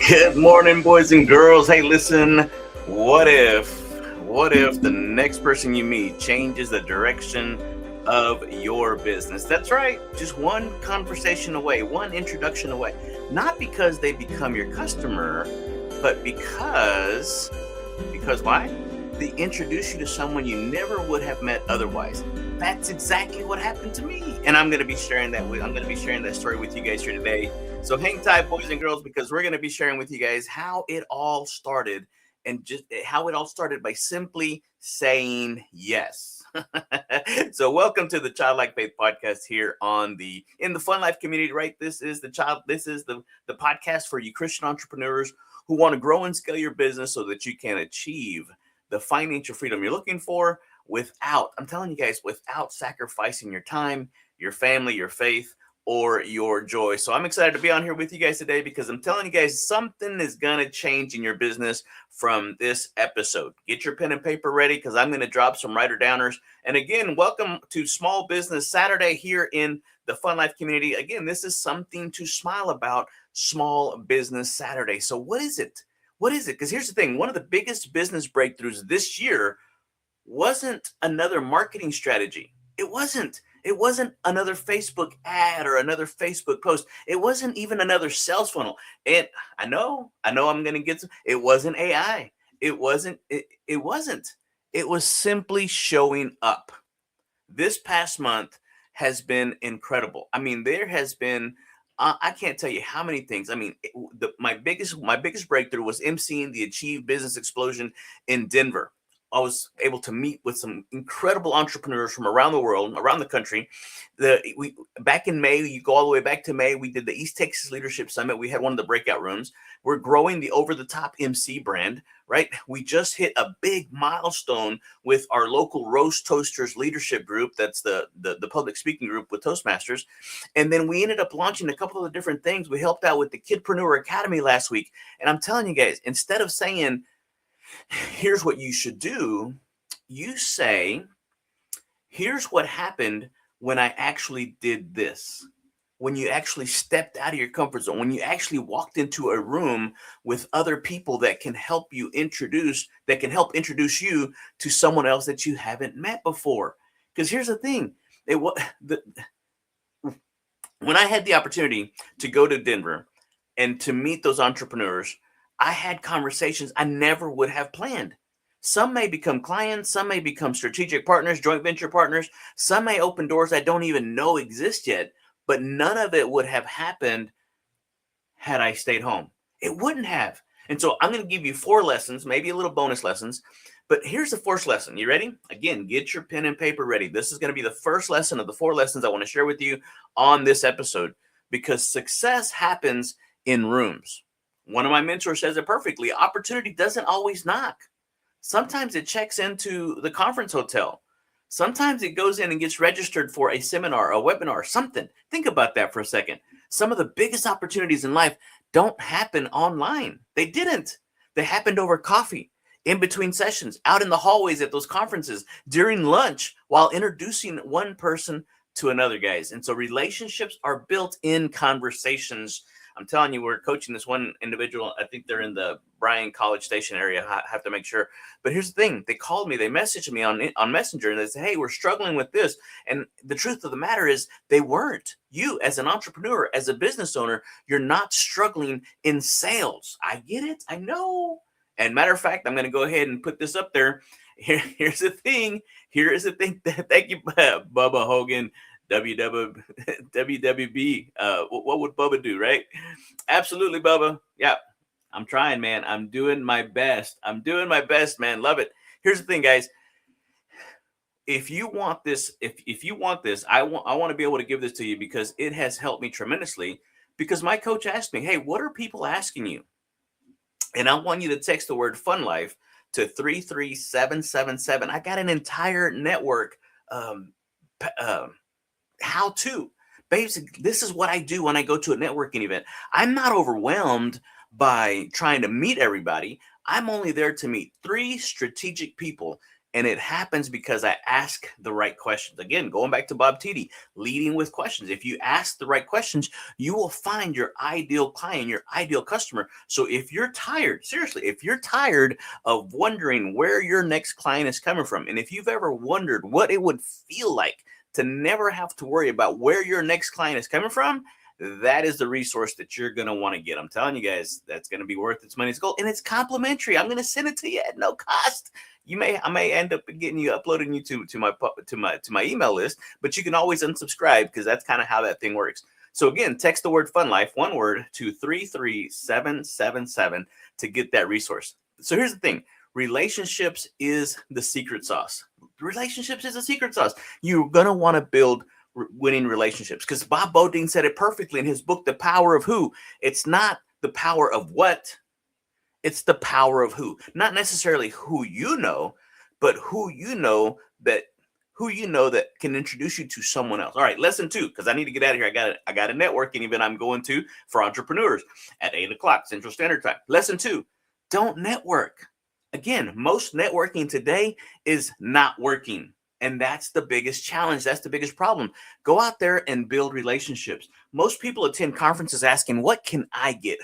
Good morning, boys and girls. Hey, listen, what if the next person you meet changes the direction of your business? That's right, just one conversation away, one introduction away. Not because they become your customer, but because why? They introduce you to someone you never would have met otherwise. That's exactly what happened to me. And I'm going to be sharing that story with you guys here today. So hang tight, boys and girls, because we're going to be sharing with you guys how it all started and just how it all started by simply saying yes. So welcome to the Childlike Faith podcast here on the in the Fun Life community, right? This is the podcast for you Christian entrepreneurs who want to grow and scale your business so that you can achieve the financial freedom you're looking for without, I'm telling you guys, without sacrificing your time, your family, your faith, or your joy. So I'm excited to be on here with you guys today because I'm telling you guys something is going to change in your business from this episode. Get your pen and paper ready because I'm going to drop some writer downers. And again, welcome to Small Business Saturday here in the Fun Life community. Again, this is something to smile about, Small Business Saturday. So what is it? What is it? Because here's the thing. One of the biggest business breakthroughs this year wasn't another marketing strategy. It wasn't another Facebook ad or another Facebook post. It wasn't even another sales funnel. And I know I'm going to get some. It wasn't AI. It wasn't. It was simply showing up. This past month has been incredible. I mean, there has been I can't tell you how many things. I mean, my biggest breakthrough was emceeing the Achieve Business Explosion in Denver. I was able to meet with some incredible entrepreneurs from around the world, around the country. We back in May, you go all the way back to May. We did the East Texas Leadership Summit. We had one of the breakout rooms. We're growing the Over the Top MC brand, right? We just hit a big milestone with our local Roast Toasters leadership group. That's the public speaking group with Toastmasters. And then we ended up launching a couple of different things. We helped out with the Kidpreneur Academy last week. And I'm telling you guys, instead of saying, here's what you should do, you say, here's what happened when I actually did this. When you actually stepped out of your comfort zone, when you actually walked into a room with other people that can help introduce you to someone else that you haven't met before. Because here's the thing, it was the when I had the opportunity to go to Denver and to meet those entrepreneurs, I had conversations I never would have planned. Some may become clients, some may become strategic partners, joint venture partners, some may open doors I don't even know exist yet, but none of it would have happened had I stayed home. It wouldn't have. And so I'm going to give you four lessons, maybe a little bonus lessons. But here's the first lesson. You ready? Again, get your pen and paper ready. This is going to be the first lesson of the four lessons I want to share with you on this episode because success happens in rooms. One of my mentors says it perfectly. Opportunity doesn't always knock. Sometimes it checks into the conference hotel. Sometimes it goes in and gets registered for a seminar, a webinar, something. Think about that for a second. Some of the biggest opportunities in life don't happen online. They didn't. They happened over coffee, in between sessions, out in the hallways at those conferences, during lunch, while introducing one person to another, guys. And so relationships are built in conversations. I'm telling you, we're coaching this one individual. I think they're in the Bryan College Station area. I have to make sure. But here's the thing. They called me. They messaged me on Messenger. And they said, hey, we're struggling with this. And the truth of the matter is they weren't. You, as an entrepreneur, as a business owner, you're not struggling in sales. I get it. I know. And matter of fact, I'm going to go ahead and put this up there. Here's the thing. Here is the thing. Thank you, Bubba Hogan. WWB. What would Bubba do, right? Absolutely, Bubba. Yeah, I'm trying, man. I'm doing my best. Man. Love it. Here's the thing, guys. If you want this, if you want this, I want to be able to give this to you because it has helped me tremendously. Because my coach asked me, hey, what are people asking you? And I want you to text the word Fun Life to 33777. I got an entire network how to. Basically, this is what I do when I go to a networking event. I'm not overwhelmed by trying to meet everybody. I'm only there to meet three strategic people And it happens because I ask the right questions. Again, going back to Bob Tiede, leading with questions. If you ask the right questions, you will find your ideal client, your ideal customer. So if you're tired, seriously, if you're tired of wondering where your next client is coming from, and if you've ever wondered what it would feel like to never have to worry about where your next client is coming from, that is the resource that you're going to want to get. I'm telling you guys, that's going to be worth its money. It's gold, and it's complimentary. I'm going to send it to you at no cost. I may end up getting you uploading you to my email list, but you can always unsubscribe because that's kind of how that thing works. So again, text the word Fun Life, one word, to 33777 to get that resource. So here's the thing. Relationships is the secret sauce. Relationships is the secret sauce. You're going to want to build winning relationships, because Bob Beaudine said it perfectly in his book, The Power of Who. It's not the power of what, it's the power of who. Not necessarily who you know, but who you know that can introduce you to someone else. All right, lesson 2, because I need to get out of here. I got a networking event I'm going to for entrepreneurs at 8:00 Central Standard Time. Lesson 2, don't network. Again, most networking today is not working. And that's the biggest challenge. That's the biggest problem. Go out there and build relationships. Most people attend conferences asking, what can I get?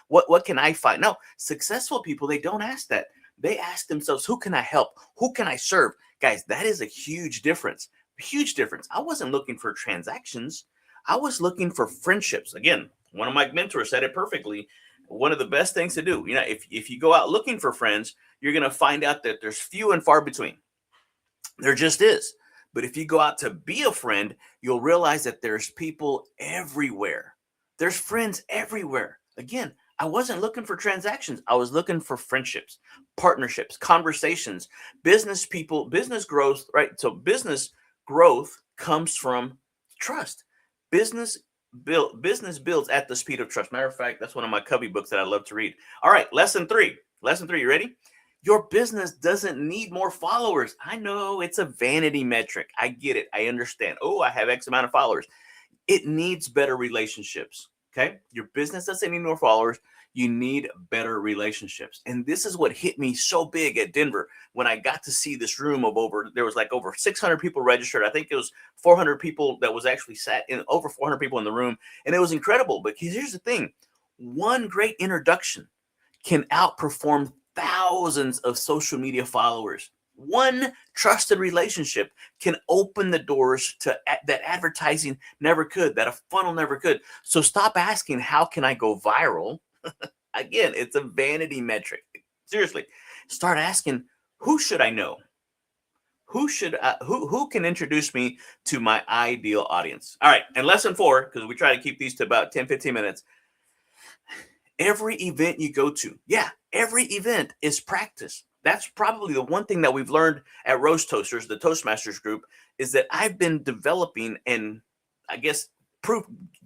What can I find? No, successful people, they don't ask that. They ask themselves, who can I help? Who can I serve? Guys, that is a huge difference. Huge difference. I wasn't looking for transactions. I was looking for friendships. Again, one of my mentors said it perfectly. One of the best things to do, if you go out looking for friends, you're going to find out that there's few and far between. There just is. But if you go out to be a friend, you'll realize that there's people everywhere. There's friends everywhere. Again, I wasn't looking for transactions. I was looking for friendships, partnerships, conversations, business people, business growth, right? So business growth comes from trust. Business builds at the speed of trust. Matter of fact, that's one of my Covey books that I love to read. All right, lesson 3. You ready? Your business doesn't need more followers. I know it's a vanity metric. I get it. I understand. Oh, I have X amount of followers. It needs better relationships. Okay. Your business doesn't need more followers. You need better relationships. And this is what hit me so big at Denver when I got to see this room of there was like over 600 people registered. I think it was 400 people that was actually sat in, over 400 people in the room. And it was incredible. But here's the thing. One great introduction can outperform thousands of social media followers. One trusted relationship can open the doors to that advertising never could, that a funnel never could. So stop asking, how can I go viral? Again, it's a vanity metric. Seriously, start asking, who should I know? Who can introduce me to my ideal audience? All right, and lesson 4, because we try to keep these to about 10-15 minutes. Every event you go to, every event is practice. That's probably the one thing that we've learned at Roast Toasters, the Toastmasters group, is that I've been developing and I guess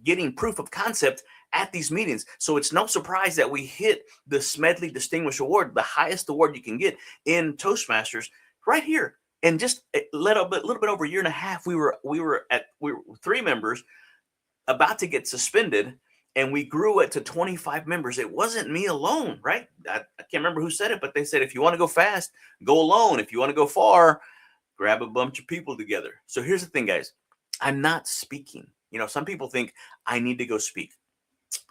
getting proof of concept at these meetings. So it's no surprise that we hit the Smedley Distinguished Award, the highest award you can get in Toastmasters, right here. And just a little bit over a year and a half, we were 3 members about to get suspended. And we grew it to 25 members. It wasn't me alone, right? I can't remember who said it, but they said, if you want to go fast, go alone. If you want to go far, grab a bunch of people together. So here's the thing, guys. I'm not speaking. Some people think I need to go speak.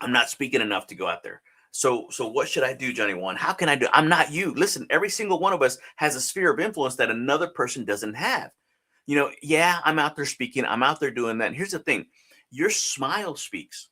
I'm not speaking enough to go out there. So what should I do, Johnny One? How can I do? I'm not you. Listen, every single one of us has a sphere of influence that another person doesn't have. I'm out there speaking. I'm out there doing that. And here's the thing. Your smile speaks.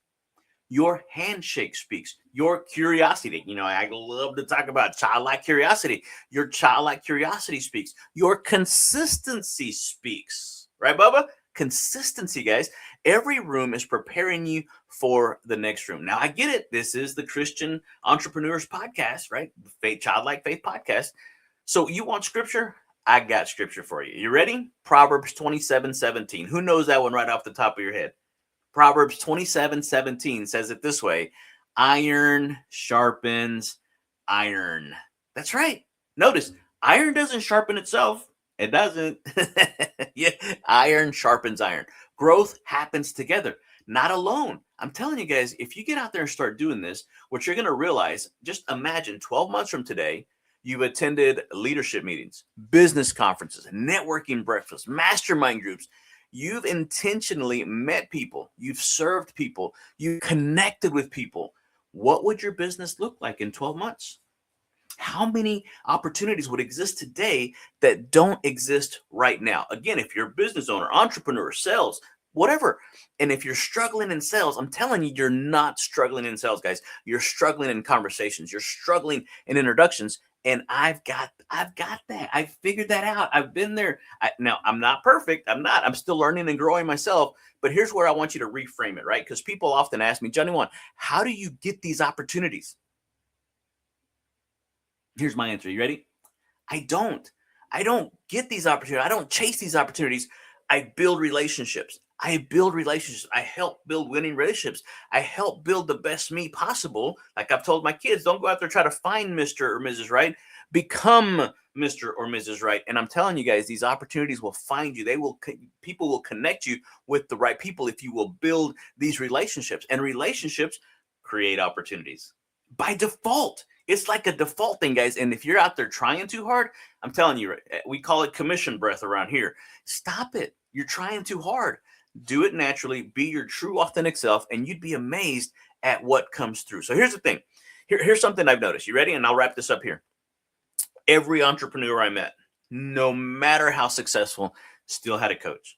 Your handshake speaks. Your curiosity. I love to talk about childlike curiosity. Your childlike curiosity speaks. Your consistency speaks. Right, Bubba? Consistency, guys. Every room is preparing you for the next room. Now, I get it. This is the Christian Entrepreneurs Podcast, right? Childlike Faith Podcast. So you want scripture? I got scripture for you. You ready? Proverbs 27:17. Who knows that one right off the top of your head? Proverbs 27:17 says it this way: iron sharpens iron. That's right. Notice, iron doesn't sharpen itself. It doesn't. Iron sharpens iron. Growth happens together, not alone. I'm telling you guys, if you get out there and start doing this, what you're going to realize, just imagine 12 months from today, You've attended leadership meetings, business conferences, networking breakfasts, mastermind groups. You've intentionally met people. You've served people. You've connected with people. What would your business look like in 12 months? How many opportunities would exist today that don't exist right now? Again, if you're a business owner, entrepreneur, sales, whatever, and if you're struggling in sales, I'm telling you, you're not struggling in sales, guys. You're struggling in conversations. You're struggling in introductions. And I've got that. I figured that out. I've been there. Now I'm not perfect. I'm still learning and growing myself. But here's where I want you to reframe it, right? Because people often ask me, Johnny One, how do you get these opportunities? Here's my answer. You ready? I don't. I don't get these opportunities. I don't chase these opportunities. I build relationships. I build relationships. I help build winning relationships. I help build the best me possible. Like I've told my kids, don't go out there try to find Mr. or Mrs. Right. Become Mr. or Mrs. Right. And I'm telling you guys, these opportunities will find you. People will connect you with the right people if you will build these relationships. And relationships create opportunities by default. It's like a default thing, guys. And if you're out there trying too hard, I'm telling you, we call it commission breath around here. Stop it. You're trying too hard. Do it naturally. Be your true, authentic self, and you'd be amazed at what comes through. So here's the thing. Here's something I've noticed. You ready? And I'll wrap this up here. Every entrepreneur I met, no matter how successful, still had a coach,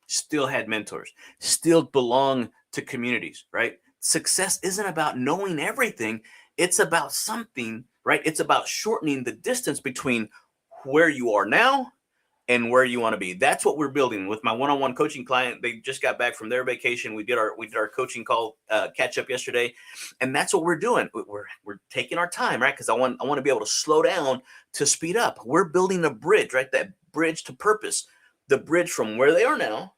still had mentors, still belong to communities, right? Success isn't about knowing everything. It's about something, right? It's about shortening the distance between where you are now and where you want to be. That's what we're building with my one-on-one coaching client. They just got back from their vacation. We did our coaching call catch up yesterday, and that's what we're doing. We're taking our time, right? Because I want to be able to slow down to speed up. We're building a bridge, right? That bridge to purpose, the bridge from where they are now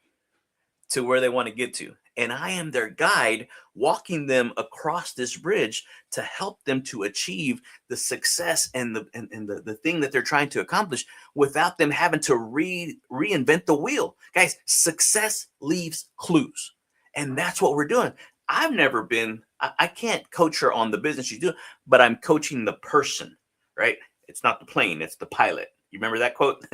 to where they want to get to. And I am their guide, walking them across this bridge to help them to achieve the success and the thing that they're trying to accomplish without them having to reinvent the wheel. Guys, success leaves clues. And that's what we're doing. I've never been, I can't coach her on the business she's doing, but I'm coaching the person, right? It's not the plane, it's the pilot. You remember that quote?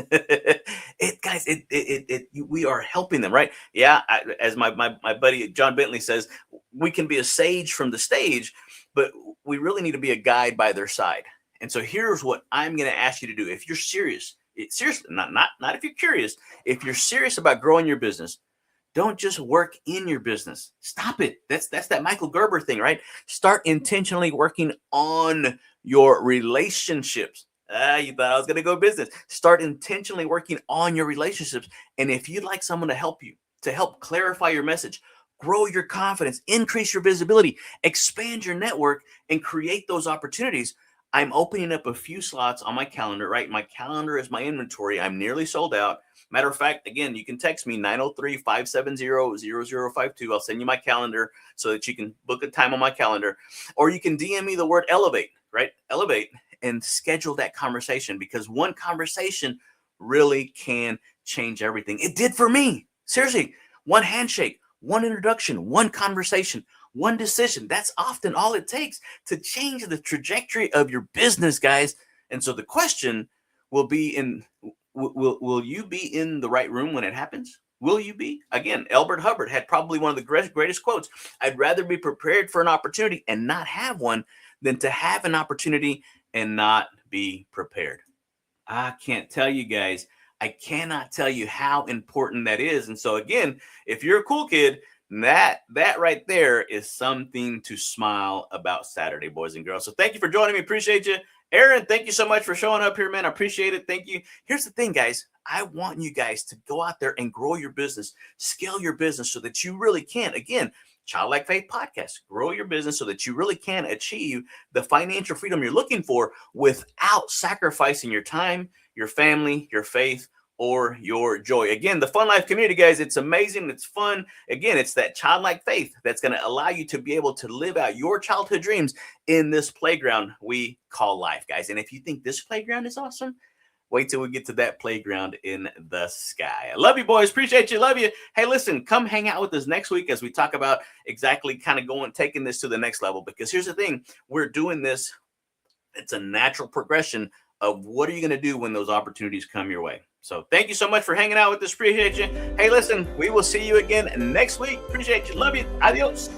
We are helping them, right? Yeah. As my buddy John Bentley says, we can be a sage from the stage, but we really need to be a guide by their side. And so here's what I'm going to ask you to do. If you're serious, seriously, not if you're curious, if you're serious about growing your business, don't just work in your business. Stop it. That's that Michael Gerber thing, right? Start intentionally working on your relationships. You thought I was going to go business. Start intentionally working on your relationships. And if you'd like someone to help you, to help clarify your message, grow your confidence, increase your visibility, expand your network, and create those opportunities, I'm opening up a few slots on my calendar, right? My calendar is my inventory. I'm nearly sold out. Matter of fact, again, you can text me 903-570-0052. I'll send you my calendar so that you can book a time on my calendar. Or you can DM me the word elevate, right? Elevate. And schedule that conversation, because one conversation really can change everything. It did for me. Seriously, one handshake, one introduction, one conversation, one decision. That's often all it takes to change the trajectory of your business, guys. And so the question will be will you be in the right room when it happens? Will you be? Again, Elbert Hubbard had probably one of the greatest quotes. I'd rather be prepared for an opportunity and not have one than to have an opportunity and not be prepared. I can't tell you guys. I cannot tell you how important that is. And so again, if you're a cool kid, that right there is something to smile about Saturday, boys and girls. So thank you for joining me. Appreciate you. Aaron, thank you so much for showing up here, man. I appreciate it. Thank you. Here's the thing, guys. I want you guys to go out there and grow your business, scale your business so that you really can. Again, Childlike Faith Podcast, grow your business so that you really can achieve the financial freedom you're looking for without sacrificing your time, your family, your faith, or your joy. Again, the Fun Life community, guys, it's amazing. It's fun. Again, it's that childlike faith that's going to allow you to be able to live out your childhood dreams in this playground we call life, guys. And if you think this playground is awesome, wait till we get to that playground in the sky. I love you, boys. Appreciate you. Love you. Hey, listen, come hang out with us next week as we talk about exactly kind of taking this to the next level. Because here's the thing. We're doing this. It's a natural progression of what are you going to do when those opportunities come your way. So thank you so much for hanging out with us. Appreciate you. Hey, listen, we will see you again next week. Appreciate you. Love you. Adios.